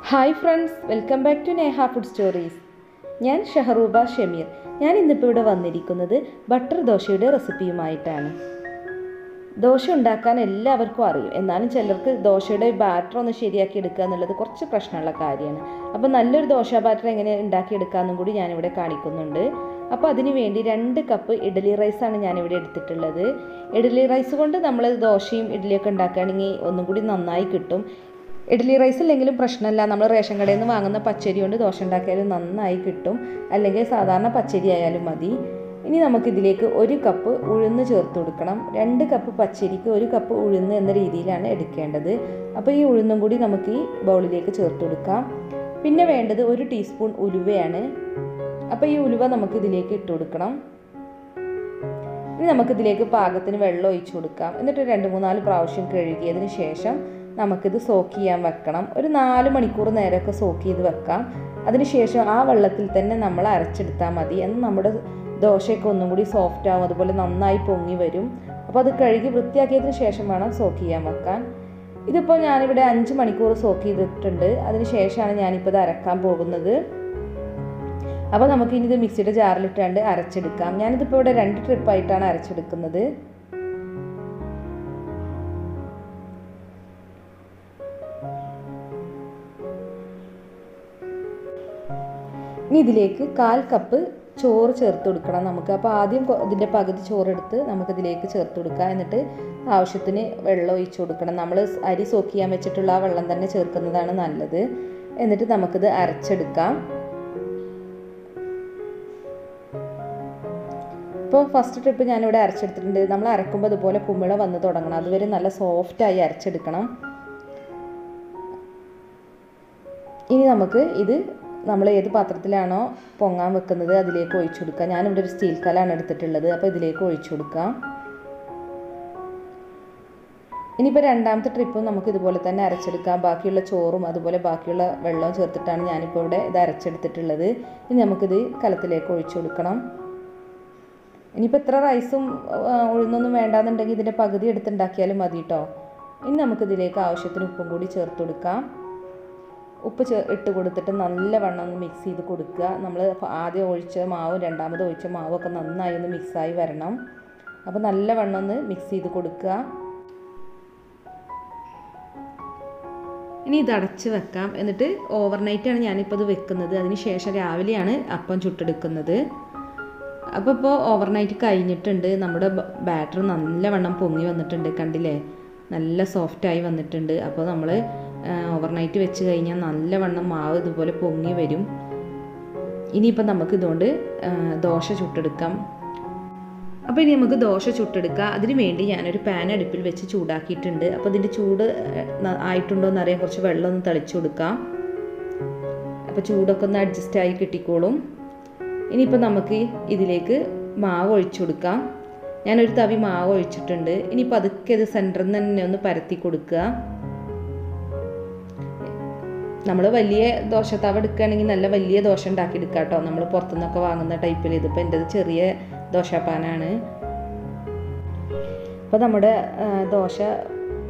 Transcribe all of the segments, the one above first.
Hi friends, welcome back to Neha food stories. ഞാൻ ഷഹറൂബ ഷമീർ. ഞാൻ ഇന്നിപ്പോൾ ഇവിടെ വന്നിരിക്കുന്നത് ബട്ടർ ദോശയുടെ റെസിപ്പിയുമായിട്ടാണ്. ദോശ ഉണ്ടാക്കാൻ എല്ലാവർക്കും അറിയും, എന്നാലും ചിലർക്ക് ദോശയുടെ ബാറ്റർ ഒന്ന് ശരിയാക്കി എടുക്കുക എന്നുള്ളത് കുറച്ച് പ്രശ്നമുള്ള കാര്യമാണ്. അപ്പോൾ നല്ലൊരു ദോശ ബാറ്റർ എങ്ങനെ ഉണ്ടാക്കിയെടുക്കാമെന്നും കൂടി ഞാനിവിടെ കാണിക്കുന്നുണ്ട്. അപ്പോൾ അതിന് വേണ്ടി 2 കപ്പ് ഇഡ്ഡലി റൈസാണ് ഞാനിവിടെ എടുത്തിട്ടുള്ളത്. ഇഡ്ഡലി റൈസ് കൊണ്ട് നമ്മൾ ദോശയും ഇഡ്ഡലിയൊക്കെ ഉണ്ടാക്കുകയാണെങ്കിൽ ഒന്നും കൂടി നന്നായി കിട്ടും. ഇഡ്ഡലി റൈസ് ഇല്ലെങ്കിലും പ്രശ്നമില്ല, നമ്മൾ റേഷൻ കടയിൽ നിന്ന് വാങ്ങുന്ന പച്ചരി കൊണ്ട് ദോശ ഉണ്ടാക്കിയാലും നന്നായി കിട്ടും, അല്ലെങ്കിൽ സാധാരണ പച്ചരി ആയാലും മതി. ഇനി നമുക്കിതിലേക്ക് 1 കപ്പ് ഉഴുന്ന് ചേർത്ത് കൊടുക്കണം. 2 കപ്പ് പച്ചരിക്ക് 1 കപ്പ് ഉഴുന്ന് എന്ന രീതിയിലാണ് എടുക്കേണ്ടത്. അപ്പോൾ ഈ ഉഴുന്നും കൂടി നമുക്ക് ഈ ബൗളിലേക്ക് ചേർത്ത് കൊടുക്കാം. പിന്നെ വേണ്ടത് 1 ടീസ്പൂൺ ഉലുവയാണ്. അപ്പോൾ ഈ ഉലുവ നമുക്കിതിലേക്ക് ഇട്ട് കൊടുക്കണം. ഇനി നമുക്കിതിലേക്ക് പാകത്തിന് വെള്ളം ഒഴിച്ചു കൊടുക്കാം. എന്നിട്ട് 2-3-4 പ്രാവശ്യം കഴുകിയതിന് ശേഷം നമുക്കിത് സോക്ക് ചെയ്യാൻ വെക്കണം. ഒരു 4 മണിക്കൂർ നേരമൊക്കെ സോക്ക് ചെയ്ത് വെക്കാം. അതിനുശേഷം ആ വെള്ളത്തിൽ തന്നെ നമ്മൾ അരച്ചെടുത്താൽ മതി. എന്ന് നമ്മുടെ ദോശയൊക്കെ ഒന്നും കൂടി സോഫ്റ്റ് ആവും, അതുപോലെ നന്നായി പൊങ്ങി വരും. അപ്പോൾ അത് കഴുകി വൃത്തിയാക്കിയതിന് ശേഷം വേണം സോക്ക് ചെയ്യാൻ വെക്കാൻ. ഇതിപ്പോൾ ഞാനിവിടെ 5 മണിക്കൂർ സോക്ക് ചെയ്തിട്ടുണ്ട്. അതിന് ശേഷമാണ് ഞാനിപ്പോൾ ഇത് അരക്കാൻ പോകുന്നത്. അപ്പോൾ നമുക്കിനി ഇത് മിക്സിയുടെ ജാറിലിട്ടാണ്ട് അരച്ചെടുക്കാം. ഞാനിതിപ്പോൾ ഇവിടെ 2 ട്രിപ്പായിട്ടാണ് അരച്ചെടുക്കുന്നത്. ഇനി ഇതിലേക്ക് 1/4 കപ്പ് ചോറ് ചേർത്ത് കൊടുക്കണം നമുക്ക്. അപ്പോൾ ആദ്യം ഇതിൻ്റെ പകുതി ചോറെടുത്ത് നമുക്കിതിലേക്ക് ചേർത്ത് കൊടുക്കാം. എന്നിട്ട് ആവശ്യത്തിന് വെള്ളം ഒഴിച്ചു കൊടുക്കണം. നമ്മൾ അരി സോക്ക് ചെയ്യാൻ വെച്ചിട്ടുള്ള ആ വെള്ളം തന്നെ ചേർക്കുന്നതാണ് നല്ലത്. എന്നിട്ട് നമുക്കിത് അരച്ചെടുക്കാം. ഇപ്പോൾ ഫസ്റ്റ് ട്രിപ്പ് ഞാനിവിടെ അരച്ചെടുത്തിട്ടുണ്ട്. നമ്മൾ അരക്കുമ്പോൾ അതുപോലെ കുമിള വന്ന് തുടങ്ങണം, അതുവരെ നല്ല സോഫ്റ്റായി അരച്ചെടുക്കണം. ഇനി നമുക്ക് ഇത് നമ്മൾ ഏത് പാത്രത്തിലാണോ പൊങ്ങാൻ വെക്കുന്നത് അതിലേക്ക് ഒഴിച്ചു കൊടുക്കാം. ഞാനിവിടെ ഒരു സ്റ്റീൽ കലാണ് എടുത്തിട്ടുള്ളത്. അപ്പോൾ ഇതിലേക്ക് ഒഴിച്ചു കൊടുക്കാം. ഇനിയിപ്പോൾ 2ാമത്തെ ട്രിപ്പും നമുക്ക് ഇതുപോലെ തന്നെ അരച്ചെടുക്കാം. ബാക്കിയുള്ള ചോറും അതുപോലെ ബാക്കിയുള്ള വെള്ളവും ചേർത്തിട്ടാണ് ഞാനിപ്പോൾ ഇവിടെ ഇത് അരച്ചെടുത്തിട്ടുള്ളത്. ഇനി നമുക്കിത് കലത്തിലേക്ക് ഒഴിച്ചു കൊടുക്കണം. ഇനിയിപ്പോൾ എത്ര റൈസും ഉഴുന്നൊന്നും വേണ്ടാന്നുണ്ടെങ്കിൽ ഇതിൻ്റെ പകുതി എടുത്തുണ്ടാക്കിയാലും മതി കേട്ടോ. ഇനി നമുക്കിതിലേക്ക് ആവശ്യത്തിന് ഉപ്പും കൂടി ചേർത്ത് കൊടുക്കാം. ഉപ്പ് ഇട്ട് കൊടുത്തിട്ട് നല്ലവണ്ണം ഒന്ന് മിക്സ് ചെയ്ത് കൊടുക്കുക. നമ്മൾ ആദ്യം ഒഴിച്ച മാവും 2ാമത് ഒഴിച്ച മാവും ഒക്കെ നന്നായി ഒന്ന് മിക്സായി വരണം. അപ്പോൾ നല്ലവണ്ണം ഒന്ന് മിക്സ് ചെയ്ത് കൊടുക്കുക. ഇനി ഇത് അടച്ച് വെക്കാം. എന്നിട്ട് ഓവർനൈറ്റാണ് ഞാനിപ്പോൾ ഇത് വെക്കുന്നത്. അതിന് ശേഷം രാവിലെയാണ് അപ്പം ചുട്ടെടുക്കുന്നത്. അപ്പോൾ ഇപ്പോൾ ഓവർനൈറ്റ് കഴിഞ്ഞിട്ടുണ്ട്. നമ്മുടെ ബാറ്റർ നല്ലവണ്ണം പൊങ്ങി വന്നിട്ടുണ്ട്, കണ്ടില്ലേ, നല്ല സോഫ്റ്റായി വന്നിട്ടുണ്ട്. അപ്പോൾ നമ്മൾ ഓവർനൈറ്റ് വെച്ച് കഴിഞ്ഞാൽ നല്ലവണ്ണം മാവ് ഇതുപോലെ പൊങ്ങി വരും. ഇനിയിപ്പോൾ നമുക്ക് ഇതുകൊണ്ട് ദോശ ചുട്ടെടുക്കാം. അപ്പോൾ ഇനി നമുക്ക് ദോശ ചുട്ടെടുക്കാം. അതിന് വേണ്ടി ഞാനൊരു പാൻ അടുപ്പിൽ വെച്ച് ചൂടാക്കിയിട്ടുണ്ട്. അപ്പോൾ ഇതിൻ്റെ ചൂട് ആയിട്ടുണ്ടോ എന്നറിയാൻ കുറച്ച് വെള്ളം ഒന്ന് തളിച്ചു കൊടുക്കാം. അപ്പോൾ ചൂടൊക്കെ ഒന്ന് അഡ്ജസ്റ്റ് ആയി കിട്ടിക്കോളും. ഇനിയിപ്പോൾ നമുക്ക് ഇതിലേക്ക് മാവ് ഒഴിച്ചു കൊടുക്കാം. ഞാനൊരു തവി മാവ് ഒഴിച്ചിട്ടുണ്ട്. ഇനിയിപ്പോൾ അതൊക്കെ ഇത് സെൻറ്ററിൽ നിന്ന് തന്നെ ഒന്ന് പരത്തി കൊടുക്കുക. നമ്മൾ വലിയ ദോശ തവ എടുക്കുകയാണെങ്കിൽ നല്ല വലിയ ദോശ ഉണ്ടാക്കിയെടുക്കുക കേട്ടോ. നമ്മൾ പുറത്തുനിന്നൊക്കെ വാങ്ങുന്ന ടൈപ്പിൽ. ഇതിപ്പോൾ എൻ്റെത് ചെറിയ ദോശപ്പാനാണ്. അപ്പോൾ നമ്മുടെ ദോശ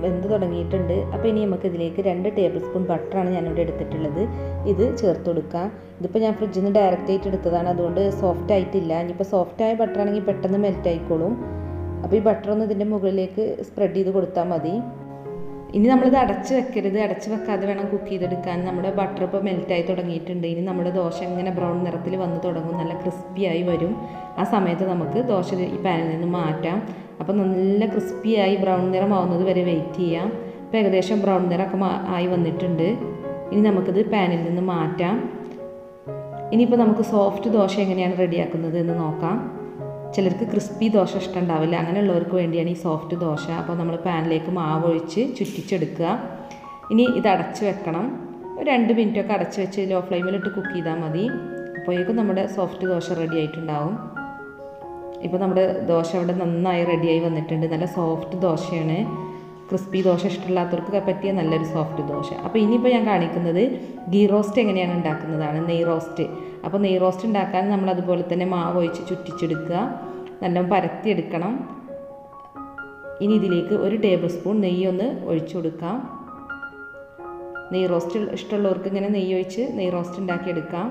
വെന്ത് തുടങ്ങിയിട്ടുണ്ട്. അപ്പോൾ ഇനി നമുക്ക് ഇതിലേക്ക് 2 ടേബിൾ സ്പൂൺ ബട്ടറാണ് ഞാനിവിടെ എടുത്തിട്ടുള്ളത്. ഇത് ചേർത്ത് കൊടുക്കാം. ഇതിപ്പോൾ ഞാൻ ഫ്രിഡ്ജിൽ നിന്ന് ഡയറക്റ്റ് ആയിട്ട് എടുത്തതാണ്, അതുകൊണ്ട് സോഫ്റ്റ് ആയിട്ടില്ല. ഇനിയിപ്പോൾ സോഫ്റ്റായ ബട്ടറാണെങ്കിൽ പെട്ടെന്ന് മെൽറ്റ് ആയിക്കോളും. അപ്പോൾ ഈ ബട്ടർ ഒന്ന് ഇതിൻ്റെ മുകളിലേക്ക് സ്പ്രെഡ് ചെയ്ത് കൊടുത്താൽ മതി. ഇനി നമ്മളിത് അടച്ച് വെക്കരുത്, അടച്ച് വെക്കാതെ വേണം കുക്ക് ചെയ്തെടുക്കാൻ. നമ്മുടെ ബട്ടർ ഇപ്പോൾ മെൽറ്റായി തുടങ്ങിയിട്ടുണ്ട്. ഇനി നമ്മുടെ ദോശ ഇങ്ങനെ ബ്രൗൺ നിറത്തിൽ വന്ന് തുടങ്ങും, നല്ല ക്രിസ്പിയായി വരും. ആ സമയത്ത് നമുക്ക് ദോശ ഈ പാനിൽ നിന്ന് മാറ്റാം. അപ്പോൾ നല്ല ക്രിസ്പിയായി ബ്രൗൺ നിറമാവുന്നത് വരെ വെയിറ്റ് ചെയ്യാം. ഇപ്പോൾ ഏകദേശം ബ്രൗൺ നിറമൊക്കെ ആയി വന്നിട്ടുണ്ട്. ഇനി നമുക്കിത് പാനിൽ നിന്ന് മാറ്റാം. ഇനിയിപ്പോൾ നമുക്ക് സോഫ്റ്റ് ദോശ എങ്ങനെയാണ് റെഡിയാക്കുന്നത് എന്ന് നോക്കാം. ചിലർക്ക് ക്രിസ്പി ദോശ ഇഷ്ടമുണ്ടാവില്ല, അങ്ങനെയുള്ളവർക്ക് വേണ്ടിയാണ് ഈ സോഫ്റ്റ് ദോശ. അപ്പോൾ നമ്മൾ പാനിലേക്ക് മാവ് ഒഴിച്ച് ചുറ്റിച്ചെടുക്കുക. ഇനി ഇത് അടച്ച് വെക്കണം. ഒരു 2 മിനിറ്റൊക്കെ അടച്ച് വെച്ച് ലോ ഫ്ലെയിമിലിട്ട് കുക്ക് ചെയ്താൽ മതി. അപ്പോഴേക്കും നമ്മുടെ സോഫ്റ്റ് ദോശ റെഡി ആയിട്ടുണ്ടാവും. ഇപ്പോൾ നമ്മുടെ ദോശ ഇവിടെ നന്നായി റെഡിയായി വന്നിട്ടുണ്ട്. നല്ല സോഫ്റ്റ് ദോശയാണ്. ക്രിസ്പി ദോശ ഇഷ്ടമില്ലാത്തവർക്ക് പറ്റിയ നല്ലൊരു സോഫ്റ്റ് ദോശ. അപ്പോൾ ഇനിയിപ്പോൾ ഞാൻ കാണിക്കുന്നത് ഗീ റോസ്റ്റ് എങ്ങനെയാണ് ഉണ്ടാക്കുന്നതാണ്, നെയ് റോസ്റ്റ്. അപ്പോൾ നെയ് റോസ്റ്റ് ഉണ്ടാക്കാൻ നമ്മൾ അതുപോലെ തന്നെ മാവ് ഒഴിച്ച് ചുറ്റിച്ചെടുക്കുക, നല്ലോണം പരത്തിയെടുക്കണം. ഇനി ഇതിലേക്ക് 1 ടേബിൾ സ്പൂൺ നെയ്യൊന്ന് ഒഴിച്ചു കൊടുക്കാം. നെയ് റോസ്റ്റ് ഇഷ്ടമുള്ളവർക്ക് ഇങ്ങനെ നെയ്യ് ഒഴിച്ച് നെയ് റോസ്റ്റ് ഉണ്ടാക്കിയെടുക്കാം.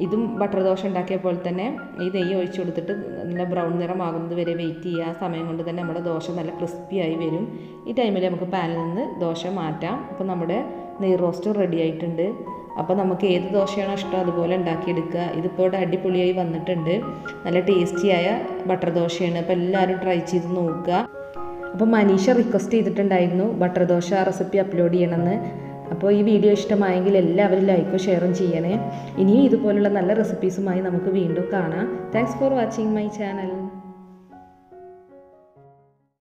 ഇതും ബട്ടർ ദോശ ഉണ്ടാക്കിയ പോലെ തന്നെ ഈ നെയ്യ് ഒഴിച്ച് കൊടുത്തിട്ട് നല്ല ബ്രൗൺ നിറമാകുന്നത് വരെ വെയിറ്റ് ചെയ്യുക. ആ സമയം കൊണ്ട് തന്നെ നമ്മുടെ ദോശ നല്ല ക്രിസ്പിയായി വരും. ഈ ടൈമിൽ നമുക്ക് പാനിൽ നിന്ന് ദോശ മാറ്റാം. അപ്പോൾ നമ്മുടെ നെയ് റോസ്റ്റ് റെഡി ആയിട്ടുണ്ട്. അപ്പോൾ നമുക്ക് ഏത് ദോശയാണോ ഇഷ്ടം അതുപോലെ ഉണ്ടാക്കിയെടുക്കുക. ഇതിപ്പോൾ ഇവിടെ അടിപൊളിയായി വന്നിട്ടുണ്ട്. നല്ല ടേസ്റ്റിയായ ബട്ടർ ദോശയാണ്. അപ്പോൾ എല്ലാവരും ട്രൈ ചെയ്ത് നോക്കുക. അപ്പോൾ മനീഷ റിക്വസ്റ്റ് ചെയ്തിട്ടുണ്ടായിരുന്നു ബട്ടർ ദോശ റെസിപ്പി അപ്ലോഡ് ചെയ്യണമെന്ന്. അപ്പോൾ ഈ വീഡിയോ ഇഷ്ടമായെങ്കിൽ എല്ലാവരും ലൈക്കും ഷെയറും ചെയ്യണേ. ഇനിയും ഇതുപോലുള്ള നല്ല റെസിപ്പീസുമായി നമുക്ക് വീണ്ടും കാണാം. Thanks for watching my channel.